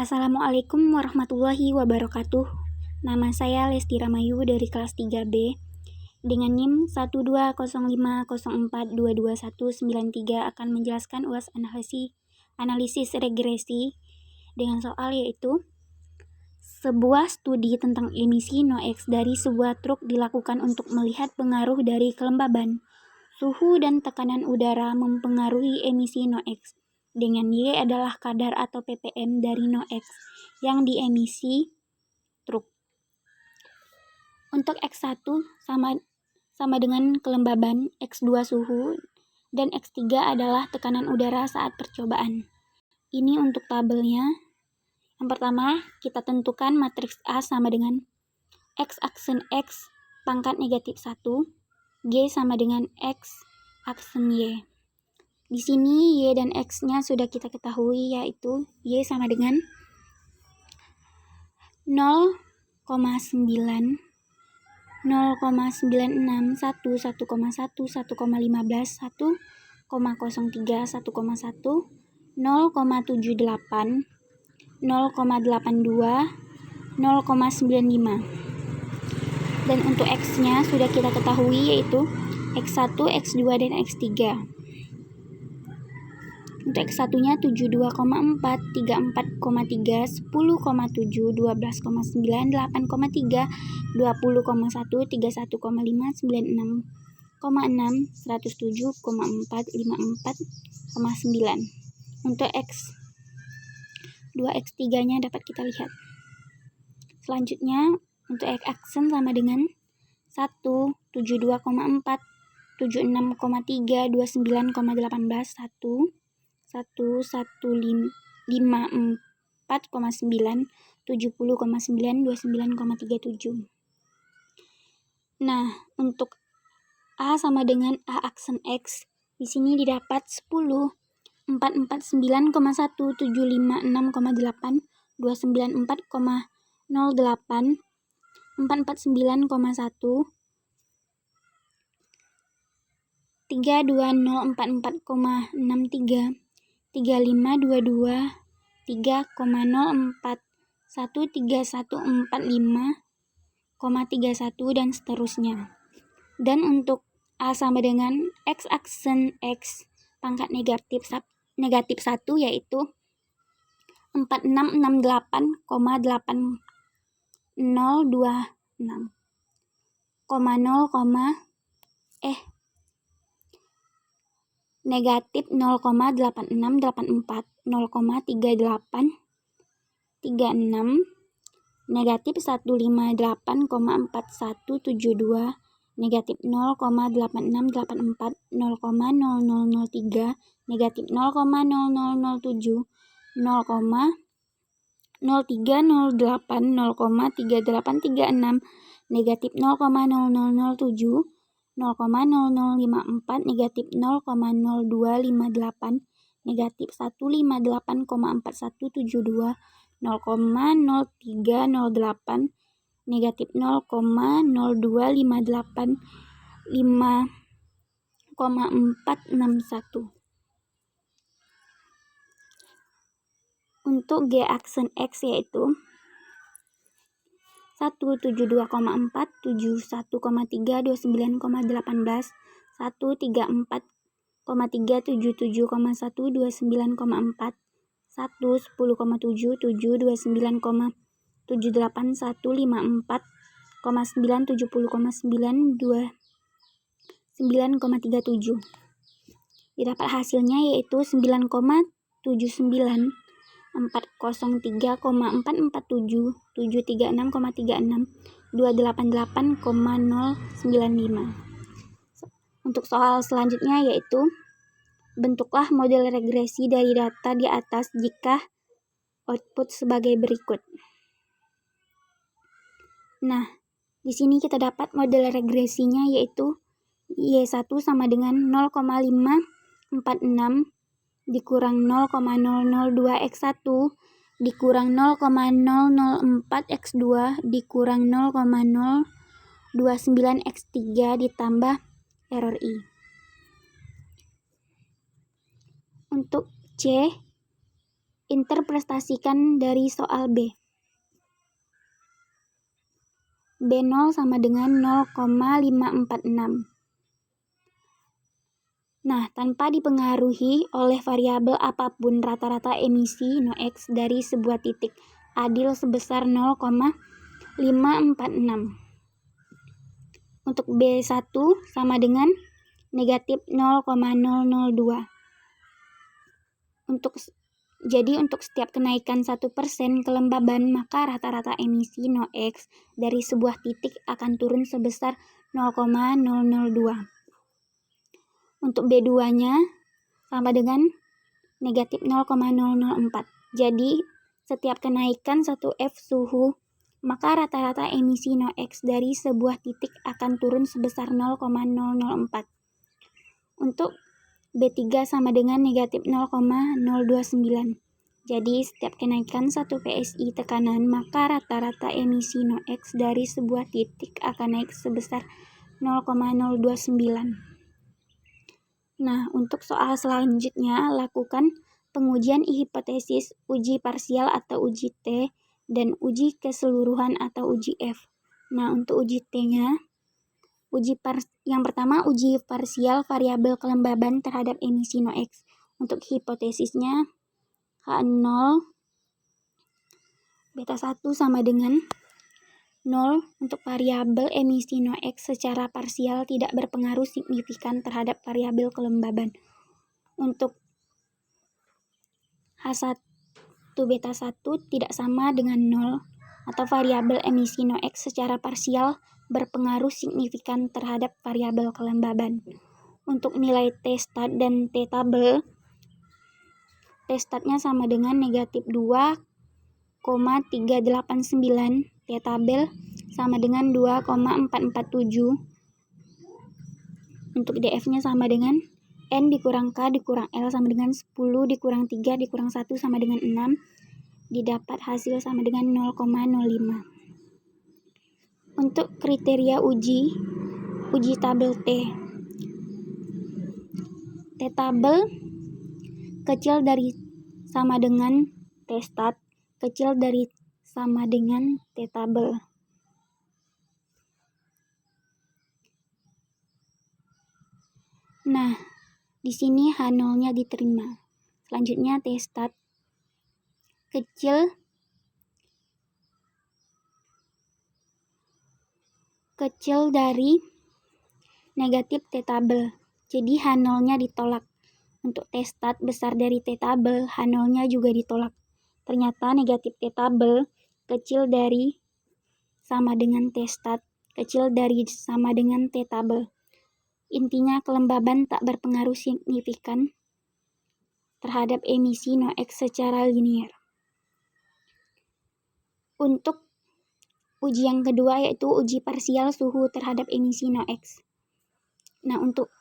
Assalamualaikum warahmatullahi wabarakatuh. Nama saya Lesti Ramayu dari kelas 3B dengan NIM 12050422193 akan menjelaskan UAS analisis regresi dengan soal yaitu sebuah studi tentang emisi NOx dari sebuah truk dilakukan untuk melihat pengaruh dari kelembaban, suhu dan tekanan udara mempengaruhi emisi NOx. Dengan Y adalah kadar atau ppm dari NOx yang diemisi truk. Untuk X1 sama dengan kelembaban, X2 suhu, dan X3 adalah tekanan udara saat percobaan. Ini untuk tabelnya. Yang pertama, kita tentukan matriks A sama dengan X aksen X pangkat negatif 1, Y sama dengan X aksen Y. Di sini Y dan X-nya sudah kita ketahui, yaitu Y sama dengan 0,9, 0,96, 1, 1,1, 1,15, 1,03, 1,1, 0,78, 0,82, 0,95. Dan untuk X-nya sudah kita ketahui, yaitu X1, X2, dan X3. Untuk X1-nya 72,4, 34,3, 10,7, 12,9, 8,3, 20,1, 31,5, 96,6, 107,4, 54,9. Untuk X2, X3-nya dapat kita lihat. Selanjutnya, untuk X aksen sama dengan 1, 72,4, 76,3, 29,18, 1, 154,9, 70,9, 29,37. Nah, untuk A sama dengan A aksen X, di sini didapat 10, 449,1, 756,8, 294,08, 449,1, 32044,63, 3522, 3,04, 13145,31 dan seterusnya. Dan untuk A sama dengan X aksen X pangkat negatif 1 yaitu 4668,8026, negatif 0,8684, 0,3836, negatif 158,4172, negatif 0,8684, 0,0003, negatif 0,0007, 0,0308, 0,3836, negatif 0,0007, 0,0054, negatif 0,0258, negatif 158,4172, 0,0308, negatif 0,0258, 5,461. Untuk G aksen X yaitu 172,4, 71,3, 29,18, 134,3, 77,1, 29,4, 1, 10,7, 7, 29,78, 154,9, 70,9, 29,37. Didapat hasilnya yaitu 9,79, 403,447, 736,36, 288,095. Untuk soal selanjutnya yaitu bentuklah model regresi dari data di atas jika output sebagai berikut. Nah, di sini kita dapat model regresinya yaitu Y1 sama dengan 0,546 dikurang 0,002 X1 dikurang 0,004 X2 dikurang 0,029 X3 ditambah error I. Untuk C Interpretasikan dari soal B. B0 sama dengan 0,546. Nah, tanpa dipengaruhi oleh variabel apapun, rata-rata emisi NOx dari sebuah titik adil sebesar 0,546. Untuk B1 sama dengan negatif 0,002. Jadi untuk setiap kenaikan 1% kelembaban, maka rata-rata emisi NOx dari sebuah titik akan turun sebesar 0,002. Untuk B2-nya sama dengan negatif 0,004. Jadi setiap kenaikan 1F suhu, maka rata-rata emisi NOx dari sebuah titik akan turun sebesar 0,004. Untuk B3 sama dengan negatif 0,029. Jadi setiap kenaikan 1 PSI tekanan, maka rata-rata emisi NOx dari sebuah titik akan naik sebesar 0,029. Nah, untuk soal selanjutnya, lakukan pengujian hipotesis, uji parsial atau uji T, dan uji keseluruhan atau uji F. Nah, untuk uji T-nya, yang pertama uji parsial variabel kelembaban terhadap emisi NOx. Untuk hipotesisnya H0 beta 1 sama dengan 0 untuk variabel emisi NOx secara parsial tidak berpengaruh signifikan terhadap variabel kelembaban. Untuk H1 beta 1 tidak sama dengan 0 atau variabel emisi NOx secara parsial berpengaruh signifikan terhadap variabel kelembaban. Untuk nilai T-stat dan T-tabel, T-statnya sama dengan negatif 2,389, T-tabel sama dengan 2,447. Untuk DF-nya sama dengan N dikurang K dikurang L sama dengan 10 dikurang 3 dikurang 1 sama dengan 6. Didapat hasil sama dengan 0,05. Untuk kriteria uji tabel T. T-tabel kecil dari sama dengan T-stat, kecil dari sama dengan T-tabel. Nah, di sini H0-nya diterima. Selanjutnya T-stat kecil dari negatif T-tabel. Jadi H0-nya ditolak. Untuk T-stat besar dari T-tabel, H0-nya juga ditolak. Ternyata negatif T-tabel kecil dari sama dengan T-stat, kecil dari sama dengan T-tabel. Intinya kelembaban tak berpengaruh signifikan terhadap emisi NOx secara linear. Untuk uji yang kedua yaitu uji parsial suhu terhadap emisi NOx. Nah, untuk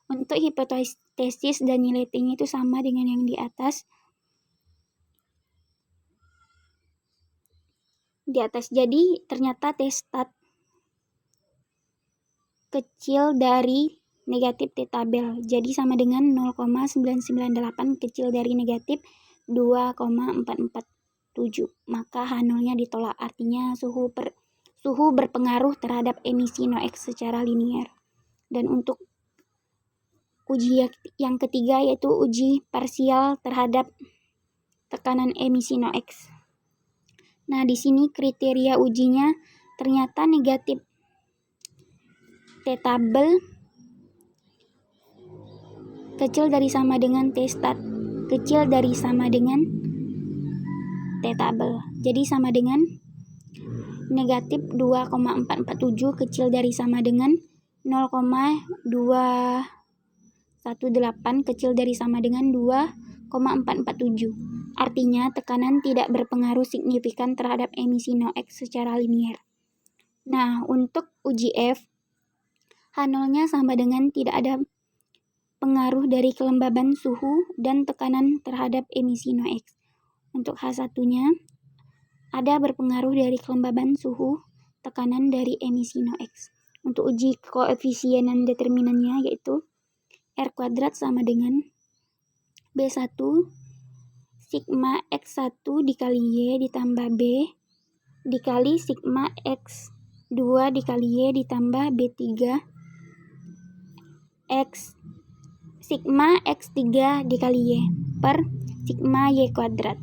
hipotesis dan nilai T-nya itu sama dengan yang di atas. Jadi ternyata T-stat kecil dari negatif T-tabel. Jadi sama dengan 0,998 kecil dari negatif 2,447. Maka H0-nya ditolak. Artinya suhu berpengaruh terhadap emisi NOx secara linear. Dan untuk uji yang ketiga yaitu uji parsial terhadap tekanan emisi NOx. Nah, di sini kriteria ujinya ternyata negatif T-tabel kecil dari sama dengan T-stat, kecil dari sama dengan T-tabel. Jadi sama dengan negatif 2,447 kecil dari sama dengan 0,218 kecil dari sama dengan 2,447. Artinya tekanan tidak berpengaruh signifikan terhadap emisi NOx secara linear. Nah, untuk uji F, H0-nya sama dengan tidak ada pengaruh dari kelembaban suhu dan tekanan terhadap emisi NOx. Untuk H1-nya ada berpengaruh dari kelembaban suhu, tekanan dari emisi NOx. Untuk uji koefisien dan determinannya yaitu R² sama dengan B1 sigma X1 dikali Y ditambah B dikali sigma X2 dikali Y ditambah B3 X sigma X3 dikali Y per sigma Y kuadrat.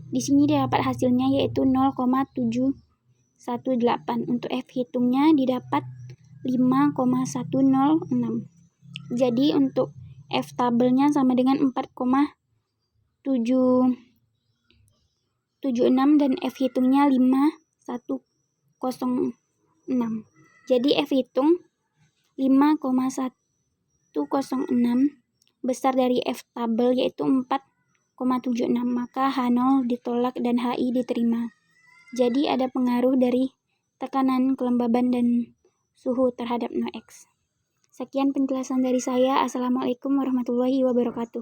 Di sini didapat hasilnya yaitu 0,718. Untuk F hitungnya didapat 5,106. Jadi untuk F tabelnya sama dengan 4,776 dan F hitungnya 5,106. Jadi F hitung 5,106 besar dari F tabel yaitu 4,76, maka H0 ditolak dan HI diterima. Jadi ada pengaruh dari tekanan, kelembaban, dan suhu terhadap NOx. Sekian penjelasan dari saya. Assalamualaikum warahmatullahi wabarakatuh.